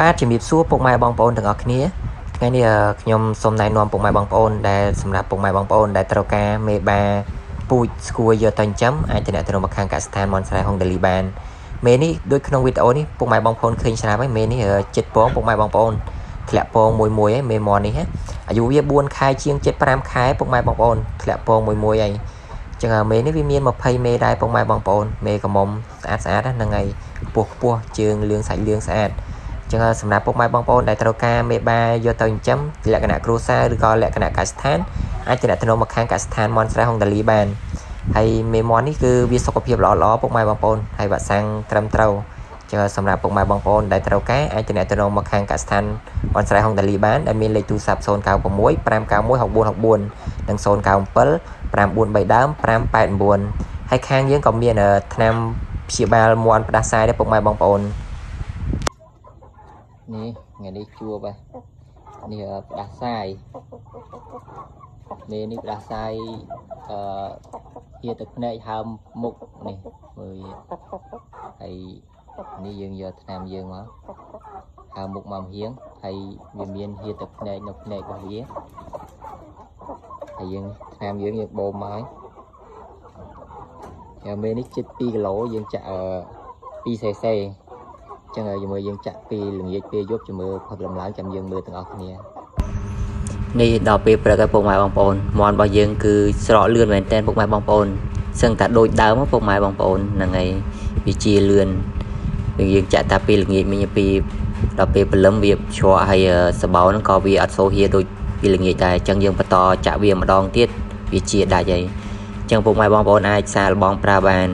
បាទជំរាបសួរពុកម៉ែបងប្អូនទាំងអស់គ្នាថ្ងៃនេះខ្ញុំសូមណែនាំពុកម៉ែបងប្អូនដែលសម្រាប់ពុកម៉ែបងប្អូនដែលត្រូវការមេបាពូជស្គួរយកទៅចិញ្ចឹមអាចទៅអ្នកទៅមកខាងកសិដ្ឋានមនស្រែហុងដេលីបានមេនេះដូចក្នុងវីដេអូនេះពុកម៉ែបងប្អូនឃើញស្រាប់ហើយមេនេះចិត្តពងពុកម៉ែបងប្អូនធ្លាក់ពងមួយហើយមេមននេះអាយុវា4ខែជាង75ខែពុកម៉ែបងប្អូនធ្លាក់ពងមួយហើយចឹងមេនេះវាមាន20មេដែរពុកម៉ែបងប្អូនមេកមុំស្អាតហ្នឹងហើយខ្ពស់ជើងលឿងសាច់លឿងស្អាតចឹងសម្រាប់ពុកម៉ែបងប្អូនដែលត្រូវការមេបាយកទៅចិញ្ចឹមលក្ខណៈគ្រួសារឬក៏លក្ខណៈកសិដ្ឋានអាចទៅទៅមកខាងកសិដ្ឋានមនស្រែហុងដាលីបានហើយមេមន់នេះគឺវាសុខភាពល្អពុកម៉ែបងប្អូនហើយវ៉ាក់សាំងត្រឹមត្រូវចឹងសម្រាប់ពុកម៉ែបងប្អូនដែលត្រូវការអាចទៅមកខាងកសិដ្ឋានមនស្រែហុងដាលីបានដែលមានលេខទូរស័ព្ទ096 591 6464និង097 933ដើម589ហើយខាងយើងក៏មានថ្នាំព្យាបាលមន់ផ្ដាសាយដែរពុកម៉ែបងប្អូននេះថ្ងៃនេះជួបនេះផ្ដាសាយនេះផ្ដាសាយជាទឹកភ្នែកហើមមុខនេះមើលហើយនេះយើងយកថ្នាំយើងមកហើមមុខមកហៀងហើយវាមានហៀទឹកភ្នែកនៅភ្នែករបស់វាហើយយើងថ្នាំយើងបូមមកហើយមេនេះជិត2គីឡូយើងចាក់2សេសេចឹងហើយជាមួយយើងចាក់ពីល្ងាចពេលយប់ជាមួយផឹកដំឡើងចាំយើងមើលទាំងអស់គ្នានេះដល់ពេលព្រឹកហើយពុកម៉ែបងប្អូនមន់របស់យើងគឺស្រកលឿនមែនតើពុកម៉ែបងប្អូនសឹងតែដូចដើមពុកម៉ែបងប្អូនហ្នឹងហើយវាជាលឿនយើងចាក់តាពីល្ងាចមិញពីដល់ពេលព្រលឹមវាជ្រក់ហើយសបោហ្នឹងក៏វាអត់សូវហៀដូចពីល្ងាចដែរអញ្ចឹងយើងបន្តចាក់វាម្ដងទៀតវាជាដាច់ហើយអញ្ចឹងពុកម៉ែបងប្អូនអាចសាកល្បងប្រើបាន